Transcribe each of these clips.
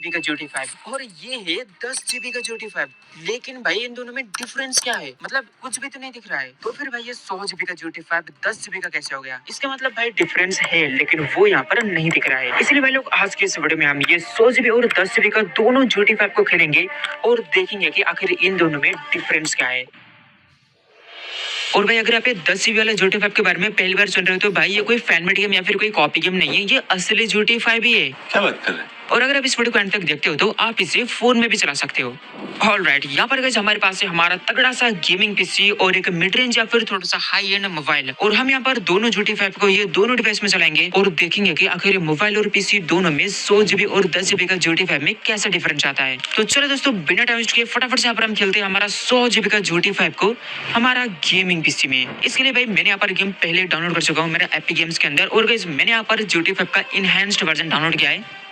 GB का GT 5 और ये है 10 जीबी का GT 5। लेकिन भाई इन दोनों में डिफरेंस क्या है? मतलब कुछ भी तो नहीं दिख रहा है। तो फिर भाई ये 100 जीबी का GT 5 10 जीबी का कैसे हो गया? इसका मतलब भाई डिफरेंस है, लेकिन वो यहाँ पर नहीं दिख रहा है। इसलिए भाई लोग आज के इस वीडियो में हम ये 100 जीबी और 10 जीबी का दोनों GT 5 को खेलेंगे और देखेंगे कि आखिर इन दोनों में डिफरेंस क्या है। और भाई अगर आप ये 10 जीबी वाला GT 5 के बारे में पहली बार सुन रहे हो तो भाई ये कोई फैनमेड गेम या फिर कोई कॉपी गेम नहीं है, ये असली GT 5 ही है। क्या बात कर रहे हैं? और अगर आप इस वीडियो को अंत तक देखते हो तो आप इसे फोन में भी चला सकते हो। ऑलराइट, यहाँ पर गाइस हमारे पास है हमारा तगड़ा सा गेमिंग पीसी और एक मिड रेंज या फिर थोड़ा सा हाई एंड मोबाइल, और हम यहाँ पर दोनों GT 5 को ये दोनों डिवाइस में चलाएंगे और देखेंगे कि आखिर मोबाइल और पीसी दोनों में 100 जीबी और 10 जीबी का GT 5 में कैसा डिफरेंस आता है। तो चलो दोस्तों बिना टाइम वेस्ट किए फटाफट से यहाँ पर हम खेलते हैं हमारा 100 जीबी का GT 5 को हमारा गेमिंग पीसी में। इसके लिए भाई मैंने यहाँ पर गेम पहले डाउनलोड कर चुका हूँ मेरा एपिक गेम्स के अंदर, और गाइस मैंने यहाँ पर GT 5 का इनहैंस्ड वर्जन डाउनलोड किया है।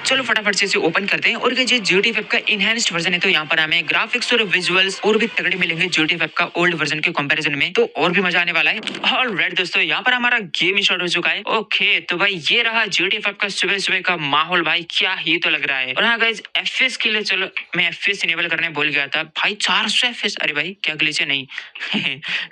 चलो फटाफट से इसे ओपन करते हैं। और ये GT 5 का इनहैंस्ड वर्जन है तो यहाँ पर हमें ग्राफिक्स और विजुअल्स और भी तगड़े मिलेंगे GT 5 का ओल्ड वर्जन के कंपैरिजन में, तो और भी मजा आने वाला है। ऑलराइट दोस्तों, यहाँ पर हमारा गेम स्टार्ट हो चुका है। ओके तो भाई ये रहा GT 5 का सुबह सुबह का माहौल, भाई क्या ही तो लग रहा है। और हाँ गाइस FPS के लिए चलो मैं FPS इनेबल करने भूल गया था भाई। 400 FPS, अरे भाई क्या ग्लिच है? नहीं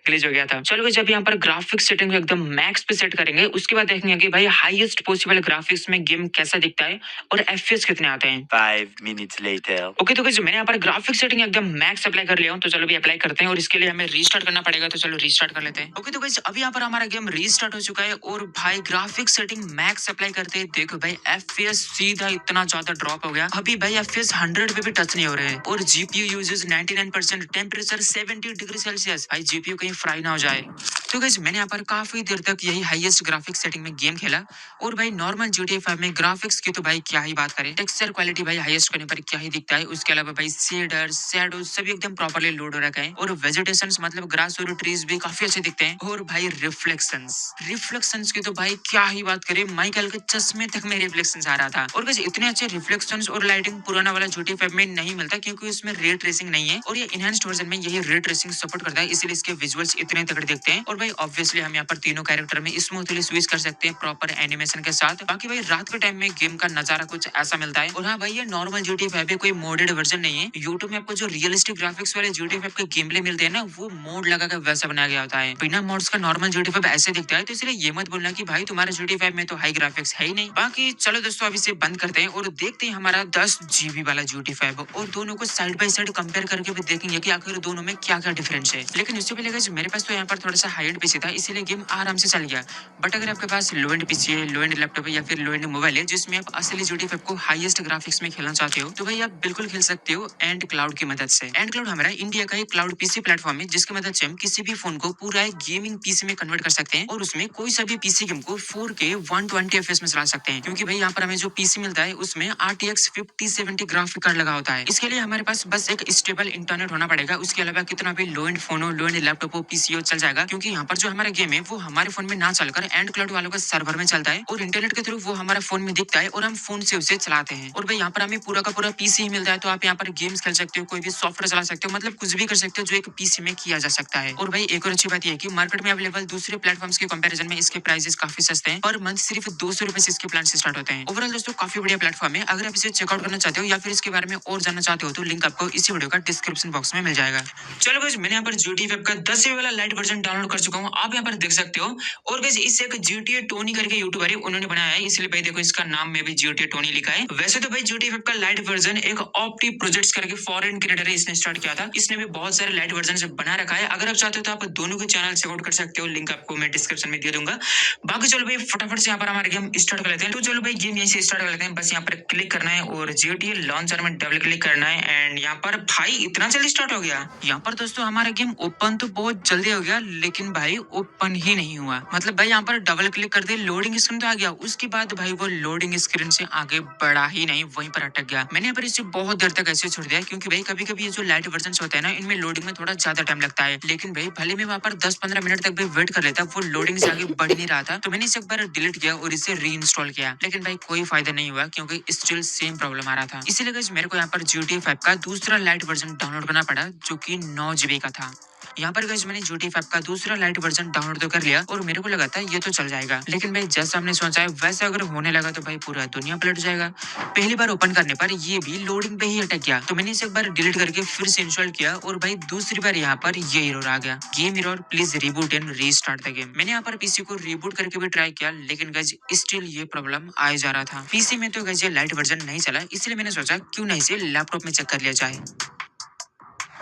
ग्लिच हो गया था। चलो जब यहाँ पर ग्राफिक्स सेटिंग को एकदम मैक्स पे सेट करेंगे उसके बाद देखेंगे कि भाई हाईएस्ट पॉसिबल ग्राफिक्स में गेम कैसा दिखता है और FPS कितने आते हैं। 5 minutes later. ओके तो मैंने यहाँ पर ग्राफिक सेटिंग एकदम मैक्स अप्लाई कर लिया हूँ, तो चलो भी अप्लाई करते हैं और इसके लिए हमें रीस्टार्ट करना पड़ेगा, तो चलो रीस्टार्ट कर लेते हैं। ओके तो गाइस अभी यहाँ पर हमारा गेम रीस्टार्ट हो चुका है और भाई ग्राफिक सेटिंग मैक्स अप्लाई करते हैं। देखो भाई FPS सीधा इतना ज्यादा ड्रॉप हो गया, अभी भाई FPS 100 पे भी टच नहीं हो रहे हैं और GPU uses 99%, temperature 70 degree Celsius, भाई GPU कहीं फ्राई ना हो जाए। तो गाइस मैंने यहाँ पर काफी देर तक यही हाईएस्ट ग्राफिक सेटिंग में गेम खेला और भाई नॉर्मल GTA 5 में ग्राफिक्स की तो भाई क्या ही बात करें, टेक्सचर क्वालिटी भाई हाईएस्ट करने पर क्या ही दिखता है। उसके अलावा भाई शेडर शैडो सभी एकदम प्रॉपर्ली लोड हो रखा है और वेजिटेशंस मतलब ग्रास और ट्रीज भी काफी अच्छे दिखते हैं। और भाई रिफ्लेक्शंस की तो भाई क्या ही बात करें, माइकल के चश्मे तक में रिफ्लेक्शंस आ रहा था। और बस इतने अच्छे रिफ्लेक्शंस और लाइटिंग पुराना वाला GT 5 में नहीं मिलता क्योंकि उसमें रे ट्रेसिंग नहीं है, और ये इनहैंस्ड वर्जन में यही रे ट्रेसिंग सपोर्ट करता है, इसलिए इसके विजुअल्स इतने तगड़े दिखते हैं। और भाई ऑब्वियसली हम यहाँ पर तीनों कैरेक्टर में स्मूथली स्विच कर सकते हैं प्रॉपर एनिमेशन के साथ। बाकी भाई रात के टाइम में गेम का नजारा कुछ ऐसा मिलता है। और हाँ भाई ये नॉर्मल GT 5 है, कोई मोडेड वर्जन नहीं है। यूट्यूब में आपको जो रियलिस्टिक ग्राफिक्स वाले GT 5 के गेम प्ले मिलते हैं ना, वो मोड लगा कर वैसा बनाया गया होता है। बिना मोड्स का नॉर्मल GT 5 ऐसे दिखता है, तो इसलिए ये मत बोलना कि भाई तुम्हारे GT 5 में तो हाई ग्राफिक्स है ही नहीं। बाकी चलो दोस्तों अभी से बंद करते हैं और देखते हैं हमारा 10 GB वाला GT 5 और दोनों को साइड बाय साइड कंपेयर करके भी देखेंगे कि आखिर दोनों में क्या क्या डिफरेंस है। लेकिन उससे पहले गाइस मेरे पास तो यहाँ पर थोड़ा सा हाई एंड पीसी था, इसीलिए गेम आराम से चल गया। बट अगर आपके पास लो एंड पीसी है, लो एंड लैपटॉप है या फिर लो एंड मोबाइल है जिसमें आप असली GT 5 को हाईएस्ट ग्राफिक्स में खेलना चाहते हो, तो भाई आप बिल्कुल खेल सकते हो एंड क्लाउड की मदद से। एंड क्लाउड हमारा इंडिया का एक क्लाउड पीसी प्लेटफॉर्म है जिसकी मदद से हम किसी भी फोन को पूरा एक गेमिंग पीसी में कन्वर्ट कर सकते हैं और उसमें कोई सा भी पीसी गेम को 4K 120 FPS में चला सकते हैं। क्योंकि भाई यहाँ पर हमें जो पीसी मिलता है उसमें RTX 5070 ग्राफिक कार्ड लगा होता है। इसके लिए हमारे पास बस एक स्टेबल इंटरनेट होना पड़ेगा, उसके अलावा कितना भी लो एंड फोन हो, लो एंड लैपटॉप हो, पीसी हो चल जाएगा। क्योंकि यहाँ पर जो हमारा गेम है वो हमारे फोन में ना चलकर एंड क्लाउड वालों का सर्वर में चलता है और इंटरनेट के थ्रू वो हमारे फोन में दिखता है और हम फोन से उसे चलाते हैं। और भाई यहाँ पर हमें पूरा का पूरा पीसी ही मिलता है, तो आप यहाँ पर गेम्स खेल सकते हो, कोई भी सॉफ्टवेयर चला सकते हो, मतलब कुछ भी कर सकते हो जो एक पीसी में किया जा सकता है। और भाई एक और अच्छी बात यह है कि मार्केट में अवेलेबल दूसरे प्लेटफॉर्म्स के कंपैरिजन में इसके प्राइसेस काफी सस्ते हैं, पर मंथ सिर्फ 200 रुपए से इसके प्लान से स्टार्ट होते हैं। ओवरऑल दोस्तों काफी बढ़िया प्लेटफॉर्म है, अगर आप इसे चेकआउट करना चाहते हो या फिर इसके बारे में और जानना चाहते हो तो लिंक आपको इसी वीडियो का डिस्क्रिप्शन बॉक्स में मिल जाएगा। चलो गाइस मैंने यहाँ पर GT 5 का 10 GB वाला लाइट वर्जन डाउनलोड कर चुका हूँ, आप यहाँ पर देख सकते हो। और गाइस इसे एक GTA टोनी करके यूट्यूबर है उन्होंने बनाया है, इसलिए भाई देखो इसका नाम में भी GTA टोनी लिखा है। वैसे तो भाई GT 5 का लाइट वर्जन एक ऑप्टी प्रोजेक्ट्स करके फॉरेन क्रिएटर है, इसने स्टार्ट किया था। इसने भी बहुत सारे लाइट वर्जन बना रखा है, अगर आप चाहते हो तो आप दोनों के चैनल चेकआउट कर सकते हो, लिंक आपको मैं डिस्क्रिप्शन में दे दूंगा। बाकी चलो भाई फटाफट से यहाँ पर हमारे गेम स्टार्ट कर लेते हैं। तो चलो भाई गेम यहीं से स्टार्ट कर लेते हैं, बस यहाँ पर क्लिक करना है और GTA लॉन्चर में डबल क्लिक करना है एंड यहाँ पर भाई इतना जल्दी स्टार्ट हो गया। यहाँ पर दोस्तों हमारा गेम ओपन तो बहुत जल्दी हो गया, लेकिन भाई ओपन ही नहीं हुआ। मतलब भाई यहाँ पर डबल क्लिक कर दिया, लोडिंग स्क्रीन तो आ गया, उसके बाद भाई वो लोडिंग स्क्रीन से आगे बढ़ा ही नहीं, वहीं पर अटक गया। मैंने यहाँ पर इसे बहुत देर तक ऐसे छोड़ दिया क्योंकि भाई कभी कभी ये जो लाइट वर्जन होता है ना, इनमें लोडिंग में थोड़ा ज्यादा टाइम लगता है। लेकिन भाई भले मैं वहाँ पर 10-15 मिनट तक भी वेट कर लेता, वो लोडिंग से आगे बढ़ नहीं रहा था, तो मैंने इसे एक बार डिलीट किया और इसे री इंस्टॉल किया। लेकिन भाई कोई फायदा नहीं हुआ क्योंकि स्टिल सेम प्रॉब्लम आ रहा था। इसीलिए गाइस मेरे को यहाँ पर GTA 5 का दूसरा लाइट वर्जन डाउनलोड करना पड़ा जो कि 9 GB का था। यहाँ पर गाइस मैंने GTA 5 का दूसरा लाइट वर्जन डाउनलोड तो कर लिया और मेरे को लगा था ये तो चल जाएगा, लेकिन भाई जैसा हमने सोचा है वैसा अगर होने लगा तो भाई पूरा दुनिया पलट जाएगा। पहली बार ओपन करने पर ये भी लोडिंग पे ही अटक गया, तो मैंने इसे एक बार डिलीट करके फिर से इंस्टॉल किया और भाई दूसरी बार यहाँ पर ये एरर आ गया, game error, please reboot and restart the game. मैंने यहाँ पर पीसी को रिबूट करके भी ट्राई किया, लेकिन गाइस स्टिल ये प्रॉब्लम आ ही जा रहा था। पीसी में तो गाइस ये लाइट वर्जन नहीं चला, इसलिए मैंने सोचा क्यों ना इसे लैपटॉप में चेक कर लिया जाए।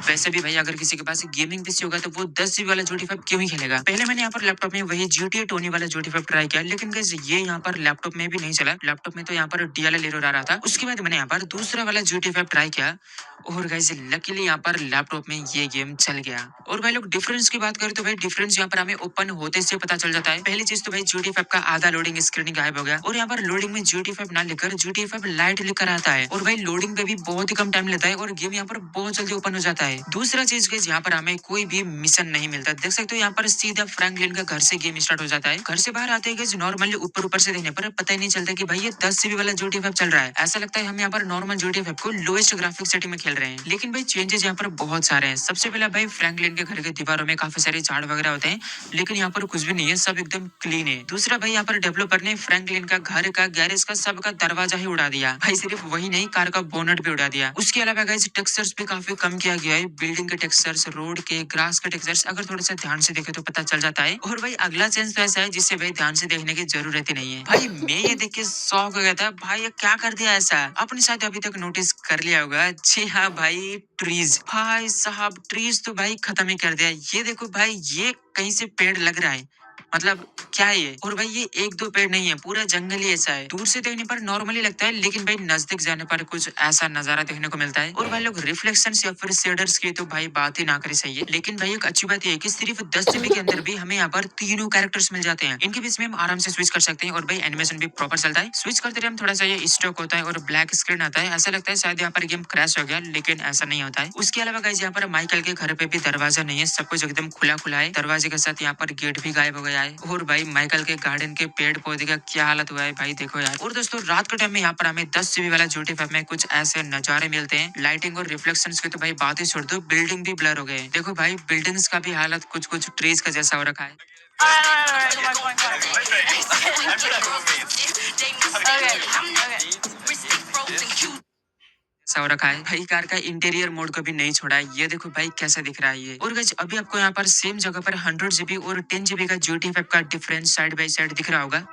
वैसे भी भाई अगर किसी के पास गेमिंग पीसी होगा तो वो 10 GB वाला GT5 क्यों ही खेलेगा। पहले मैंने यहाँ पर लैपटॉप में वही GTA टोनी वाला GT5 ट्राई किया, लेकिन गाइस ये यहाँ पर लैपटॉप में भी नहीं चला। लैपटॉप में तो यहाँ पर DLL एरर आ रहा था। उसके बाद मैंने यहाँ पर दूसरा वाला GT5 ट्राई किया और गाइस लकीली यहाँ पर लैपटॉप में ये गेम चल गया। और भाई लोग डिफरेंस की बात करें तो भाई डिफरेंस यहाँ पर हमें ओपन होते से पता चल जाता है। पहली चीज तो भाई GT5 का आधा लोडिंग स्क्रीन गायब हो गया और यहाँ पर लोडिंग में GT5 ना लिखकर GT5 लाइट लिखकर आता है और भाई लोडिंग पे भी बहुत ही कम टाइम लेता है और गेम यहाँ पर बहुत जल्दी ओपन हो जाता है। दूसरा चीज गाइस यहाँ पर हमें कोई भी मिशन नहीं मिलता, देख सकते हो यहाँ पर सीधा फ्रैंकलिन का घर से गेम स्टार्ट हो जाता है। घर से बाहर आते ही नॉर्मली ऊपर ऊपर से देखने पर पता ही नहीं चलता कि भाई ये 10 GB वाला GT5 चल रहा है। ऐसा लगता है हम यहाँ पर नॉर्मल GT5 को लोएस्ट ग्राफिक सेटिंग में खेल रहे हैं। लेकिन भाई चेंजेस यहाँ पर बहुत सारे हैं। सबसे पहले भाई फ्रैंकलिन के घर के दीवारों में काफी सारे झाड़ वगैरह होते हैं, लेकिन यहाँ पर कुछ भी नहीं है, सब एकदम क्लीन है। दूसरा भाई यहाँ पर डेवलपर ने फ्रैंकलिन का घर का गैरेज का सबका दरवाजा ही उड़ा दिया। भाई सिर्फ वही नहीं, कार का बोनट भी उड़ा दिया। उसके अलावा गाइस टेक्सचर्स भी काफी कम किया गया है, बिल्डिंग के टेक्सचर्स, रोड के, ग्रास के टेक्सचर्स अगर थोड़ा सा ध्यान से देखे तो पता चल जाता है। और भाई अगला चेंज तो ऐसा है जिससे भाई ध्यान से देखने की जरूरत ही नहीं है। भाई मैं ये देख के शॉक हो गया था, भाई ये क्या कर दिया ऐसा। आपने शायद अभी तक नोटिस कर लिया होगा, जी हाँ भाई ट्रीज, भाई साहब ट्रीज तो भाई खत्म ही कर दिया। ये देखो भाई ये कहीं से पेड़ लग रहा है, मतलब क्या है ये। और भाई ये एक दो पेड़ नहीं है, पूरा जंगल ही ऐसा है। दूर से देखने पर नॉर्मली लगता है, लेकिन भाई नजदीक जाने पर कुछ ऐसा नजारा देखने को मिलता है। और भाई लोग रिफ्लेक्शंस या फिर शेडर्स की तो भाई बात ही ना करे सही है। लेकिन भाई एक अच्छी बात ये है कि सिर्फ 10 GB के अंदर भी हमें यहाँ पर तीनों कैरेक्टर्स मिल जाते हैं। इनके बीच में हम आराम से स्विच कर सकते हैं और भाई एनिमेशन भी प्रॉपर चलता है। स्विच करते टाइम थोड़ा सा ये स्टॉक होता है और ब्लैक स्क्रीन आता है, ऐसा लगता है शायद यहाँ पर गेम क्रैश हो गया, लेकिन ऐसा नहीं होता है। उसके अलावा गाइस यहाँ पर माइकल के घर पे भी दरवाजा नहीं है, सब कुछ एकदम खुला खुला है। दरवाजे के साथ यहाँ पर गेट भी गायब हो गया है। और भाई माइकल के गार्डन के पेड़ पौधे का क्या हालत हुआ है भाई, देखो यार। और दोस्तों रात के टाइम में यहाँ पर हमें 10 GB वाला GT5 में कुछ ऐसे नजारे मिलते हैं। लाइटिंग और रिफ्लेक्शंस की तो भाई बात ही छोड़ दो, बिल्डिंग भी ब्लर हो गए। देखो भाई बिल्डिंग्स का भी हालत कुछ कुछ ट्रीज का जैसा हो रखा है। ऐसा हो रखा है भाई, कार का इंटीरियर मोड को भी नहीं छोड़ा है। ये देखो भाई कैसा दिख रहा है ये। और गाइस अभी आपको यहाँ पर सेम जगह पर 100 GB और 10 GB का GT5 का डिफरेंस साइड बाय साइड दिख रहा होगा।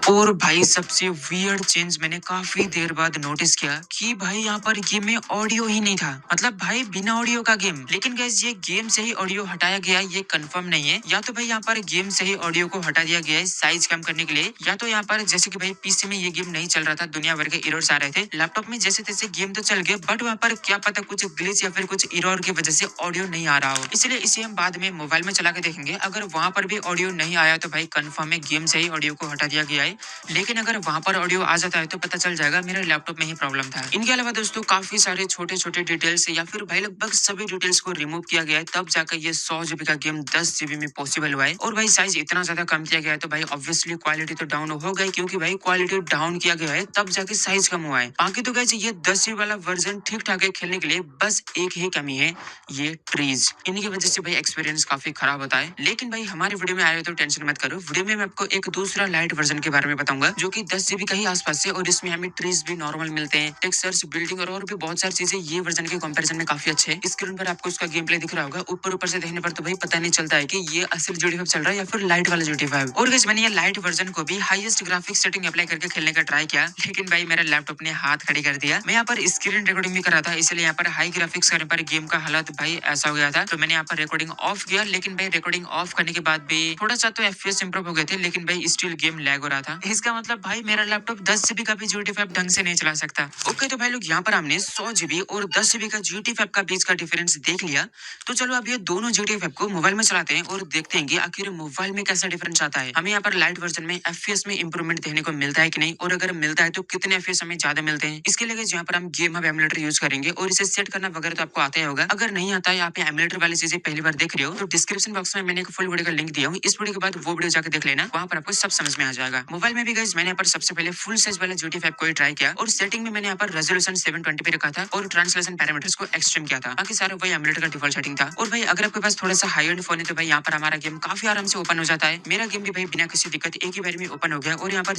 और भाई सबसे वियर्ड चेंज मैंने काफी देर बाद नोटिस किया कि भाई यहाँ पर गेम में ऑडियो ही नहीं था, मतलब भाई बिना ऑडियो का गेम। लेकिन गाइस ये गेम से ही ऑडियो हटाया गया ये कंफर्म नहीं है, या तो भाई यहाँ पर गेम से ही ऑडियो को हटा दिया गया है साइज कम करने के लिए, या तो यहाँ पर जैसे कि भाई पीसी में ये गेम नहीं चल रहा था, दुनिया भर के एरर्स आ रहे थे। लैपटॉप में जैसे तैसे गेम तो चल गए, बट वहाँ पर क्या पता कुछ ग्लिच या फिर कुछ एरर की वजह से ऑडियो नहीं आ रहा हो, इसलिए इसे हम बाद में मोबाइल में चला के देखेंगे। अगर वहाँ पर भी ऑडियो नहीं आया तो भाई कंफर्म है गेम से ही ऑडियो को हटा दिया गया है। लेकिन अगर वहां पर ऑडियो आ जाता है तो पता चल जाएगा मेरे लैपटॉप में ही प्रॉब्लम था। इनके अलावा दोस्तों काफी सारे छोटे छोटे डिटेल्स या फिर भाई लगभग सभी डिटेल्स को रिमूव किया गया है, तब जाकर ये 100 GB का गेम 10 GB में पॉसिबल हुआ है। और भाई साइज इतना ज्यादा कम किया गया है तो भाई ऑब्वियसली क्वालिटी तो डाउन हो गई, क्योंकि भाई क्वालिटी डाउन किया गया है तब जाके साइज कम हुआ है। बाकी तो गाइस ये 10 GB वाला वर्जन ठीक ठाक है खेलने के लिए, बस एक ही कमी है, ये ट्रीज। इनकी वजह से भाई एक्सपीरियंस काफी खराब होता है। लेकिन भाई हमारे वीडियो में आए हो तो टेंशन मत करो, वीडियो में मैं आपको एक दूसरा लाइट वर्जन के बारे में बताऊंगा जो कि 10 GB का ही आसपास है और इसमें हमें ट्रीज भी नॉर्मल मिलते हैं, टेक्सचर्स, बिल्डिंग और भी बहुत सारी चीजें ये वर्जन के कंपैरिजन में काफी अच्छे हैं। स्क्रीन पर आपको इसका गेम प्ले दिख रहा होगा, ऊपर ऊपर से देखने पर तो भाई पता नहीं चलता है कि ये असली GT5 चल रहा है या फिर लाइट वाला GT5। और गाइस मैंने ये लाइट वर्जन को भी हाईएस्ट ग्राफिक सेटिंग अप्लाई करके खेलने का ट्राई किया, लेकिन भाई मेरा लैपटॉप ने हाथ खड़ी कर दिया। मैं यहाँ पर स्क्रीन रिकॉर्डिंग भी कर रहा था, इसलिए यहाँ पर हाई ग्राफिक्स करने पर गेम का हालत भाई ऐसा हो गया था, तो मैंने यहाँ पर रिकॉर्डिंग ऑफ किया। लेकिन भाई रिकॉर्डिंग ऑफ करने के बाद भी थोड़ा सा तो FPS इंप्रूव हो गए थे, लेकिन भाई स्टिल गेम लैग हो रहा था। इसका मतलब भाई मेरा लैपटॉप 10 GB का भी GT5 ढंग से नहीं चला सकता। ओके तो भाई लोग यहाँ पर हमने 100 GB और 10 GB का GT5 का बीच का डिफरेंस देख लिया, तो चलो अब ये दोनों GT5 को मोबाइल में चलाते हैं और देखते हैं कि आखिर मोबाइल में कैसा डिफरेंस आता है। हमें यहाँ पर लाइट वर्जन में FPS में इंप्रूवमेंट देखने को मिलता है कि नहीं, और अगर मिलता है तो कितने FPS हमें ज्यादा मिलते हैं। इसके लिए यहाँ पर हम गेम हब एमुलेटर यूज करेंगे और इसे सेट करना वगैरह तो आपको आता ही होगा। अगर नहीं आता है, यहाँ पे एमुलेटर वाली चीजें पहली बार देख रहे हो तो डिस्क्रिप्शन बॉक्स में मैंने एक फुल वीडियो का लिंक दिया हूँ, इस वीडियो के बाद वो वीडियो जाकर देख लेना, वहाँ पर आपको सब समझ में आ जाएगा। मोबाइल में भी गाइस मैंने यहाँ पर सबसे पहले फुल साइज वाला GTA 5 को ही ट्राई किया और सेटिंग में मैंने यहाँ पर रेजोल्यूशन 720 पे रखा था और ट्रांसलेशन पैरामीटर्स को एक्सट्रीम किया था। बाकी सारा वही एमुलेटर का डिफॉल्ट सेटिंग था। और भाई अगर आपके पास थोड़ा सा हाई एंड फोन है तो भाई यहाँ पर हमारा गेम काफी आराम से ओपन हो जाता है। मेरा गेम भी भाई बिना किसी दिक्कत एक ही बार में ओपन हो गया और यहाँ पर